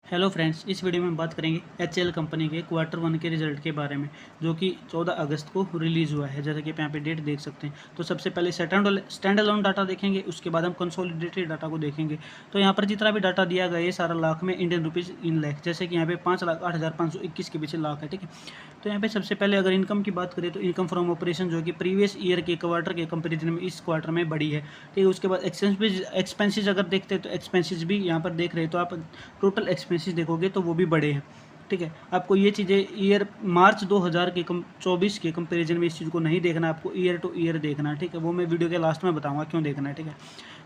Hello friends, इस video में हम बात करेंगे एचएएल कंपनी के क्वार्टर वन के रिजल्ट के बारे में, जो कि 14 अगस्त को रिलीज़ हुआ है। जैसा कि आप यहाँ पे डेट देख सकते हैं। तो सबसे पहले स्टैंड अलोन डाटा देखेंगे, उसके बाद हम कंसोलिडेटेड डाटा को देखेंगे। तो यहाँ पर जितना भी डाटा दिया गया है सारा लाख में, इंडियन रुपीज़ इन लाख, जैसे कि यहाँ पे 5,08,521 के पीछे लाख है। ठीक है, तो यहाँ पे सबसे पहले अगर इनकम की बात करें तो इनकम फ्रॉम ऑपरेशन जो कि प्रीवियस ईयर के क्वार्टर के कंपेरिजन में इस क्वार्टर में बढ़ी है। ठीक है, उसके बाद एक्सपेंसेस अगर देखते हैं तो एक्सपेंसेस भी यहाँ पर देख रहे हैं, तो आप टोटल एक्सपेंसेस देखोगे तो वो भी बड़े हैं। ठीक है, आपको ये चीज़ें ईयर मार्च 2024 के कंपैरिजन में इस चीज़ को नहीं देखना, आपको ईयर टू ईयर देखना है। ठीक है, वो मैं वीडियो के लास्ट में बताऊंगा क्यों देखना है। ठीक है,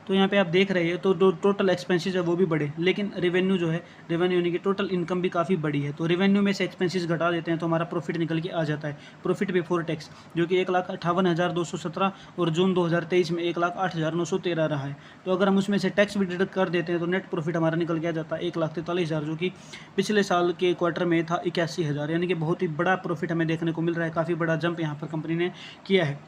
तो यहाँ पे आप देख रहे हैं तो जो टोटल एक्सपेंसेस है वो भी बढ़े, लेकिन रेवेन्यू जो है, रेवेन्यू यानी कि टोटल इनकम भी काफ़ी बड़ी है। तो रेवेन्यू में से एक्सपेंसेस घटा देते हैं तो हमारा प्रॉफिट निकल के आ जाता है, प्रॉफिट बिफोर टैक्स, जो कि 1,58,217 और जून 2023 में 1,08,913 रहा है। तो अगर हम उसमें से टैक्स भी डिडक्ट कर देते हैं तो नेट प्रॉफिट हमारा निकल के आ जाता है 1,43,000, जो कि पिछले साल के क्वार्टर में था 81,000। यानी कि बहुत ही बड़ा प्रॉफिट हमें देखने को मिल रहा है, काफ़ी बड़ा जंप यहाँ पर कंपनी ने किया है।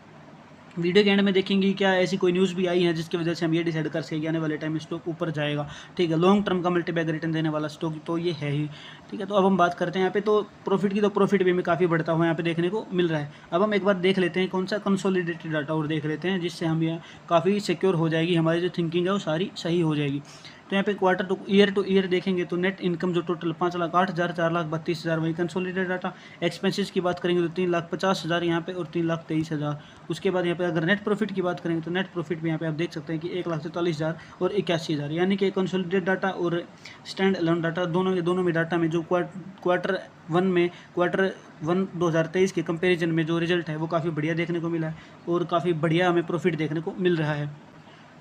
वीडियो के एंड में देखेंगे क्या ऐसी कोई न्यूज़ भी आई है जिसकी वजह से हम ये डिसाइड कर सकें आने वाले टाइम में स्टॉक ऊपर जाएगा। ठीक है, लॉन्ग टर्म का मल्टीबैग रिटर्न देने वाला स्टॉक तो ये है ही। ठीक है, तो अब हम बात करते हैं यहाँ पे तो प्रॉफिट की, तो प्रॉफिट भी हमें काफ़ी बढ़ता हुआ यहाँ पे देखने को मिल रहा है। अब हम एक बार देख लेते हैं कौन सा कंसोलिडेटेड डाटा और देख लेते हैं, जिससे हम ये काफ़ी सिक्योर हो जाएगी, हमारी जो थिंकिंग है वो सारी सही हो जाएगी। तो यहाँ पे क्वार्टर टू ईयर देखेंगे तो नेट इनकम जो टोटल 5,08,000, 4,32,000 वही कंसोलिडेटेड डाटा। एक्सपेंसेस की बात करेंगे तो 3,50,000 यहाँ पे और 3,23,000। उसके बाद यहाँ पे अगर नेट प्रॉफिट की बात करेंगे तो नेट प्रॉफिट भी यहाँ पे आप देख सकते हैं कि 1,43,000 और 81,000। यानी कि कंसोलिडेटेड डाटा और स्टैंड अलोन डाटा दोनों में डाटा में जो क्वार्टर वन 2023 के कंपैरिजन में जो रिजल्ट है वो काफ़ी बढ़िया देखने को मिला है और काफ़ी बढ़िया हमें प्रॉफिट देखने को मिल रहा है।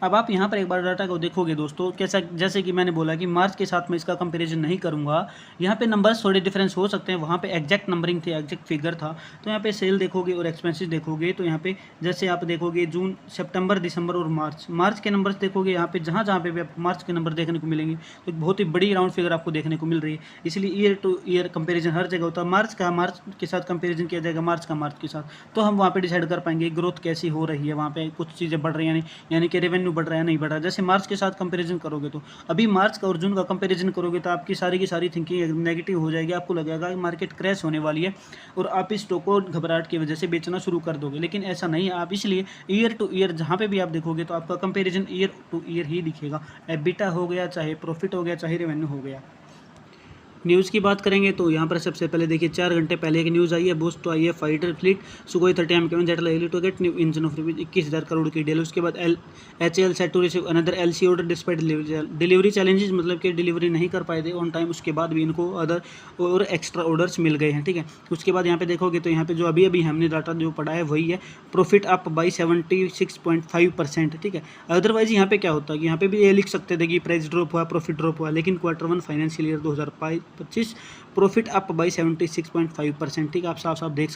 अब आप यहाँ पर एक बार डाटा को देखोगे दोस्तों, कैसा, जैसे कि मैंने बोला कि मार्च के साथ में इसका कंपैरिजन नहीं करूँगा। यहाँ पे नंबर्स थोड़े डिफरेंस हो सकते हैं, वहाँ पे एग्जैक्ट नंबरिंग थी, एग्जैक्ट फिगर था। तो यहाँ पे सेल देखोगे और एक्सपेंसेस देखोगे तो यहाँ पे जैसे आप देखोगे जून, सितंबर, दिसंबर और मार्च के नंबर्स देखोगे, यहाँ पे जहाँ पे भी आपको मार्च के नंबर देखने को मिलेंगे तो बहुत ही बड़ी राउंड फिगर आपको देखने को मिल रही है। इसलिए ईयर टू ईयर कंपेरिजन हर जगह होता है, मार्च के साथ कंपेरिजन किया जाएगा, मार्च के साथ, तो हम वहाँ पे डिसाइड कर पाएंगे ग्रोथ कैसी हो रही है, वहाँ पे कुछ चीज़ें बढ़ रही हैं यानी कि रेवेन्यू बढ़ रहा है नहीं बढ़ रहा है। जैसे मार्च के साथ कंपैरिजन करोगे तो अभी मार्च का और जून का कंपैरिजन करोगे तो आपकी सारी की सारी थिंकिंग नेगेटिव हो जाएगी, आपको लगेगा कि मार्केट क्रैश होने वाली है और आप इस स्टॉक को घबराहट की वजह से बेचना शुरू कर दोगे। लेकिन ऐसा नहीं है, आप इसलिए ईयर टू ईयर जहाँ पे भी आप देखोगे तो आपका कंपैरिजन ईयर टू ईयर ही दिखेगा। एबिटा हो गया, चाहे प्रॉफिट हो गया, चाहे रेवेन्यू हो गया। न्यूज़ की बात करेंगे तो यहाँ पर सबसे पहले देखिए 4 घंटे पहले की न्यूज़ आई है, बूस्ट तो आई है fighter fleet Sukhoi 30 M that likely to get new engine of rupees 21,000 crore की डील। उसके बाद HAL set to receive another LC order despite delivery challenges, मतलब कि डिलीवरी नहीं कर पाए थे ऑन टाइम, उसके बाद भी इनको अदर और एक्स्ट्रा ऑर्डर्स मिल गए हैं। ठीक है, उसके बाद यहाँ पे देखोगे तो यहाँ पे जो अभी हमने डाटा जो पढ़ा है वही है, प्रॉफिट अप बाई 76.5%। ठीक है, अदरवाइज यहाँ पे क्या होता है कि यहाँ पे भी ये लिख सकते थे कि प्राइस ड्रॉप हुआ, प्रॉफिट ड्रॉप हुआ, लेकिन quarter one financial year 2025 profit up by 76.5%। ठीक है, आप साफ साफ देख सकते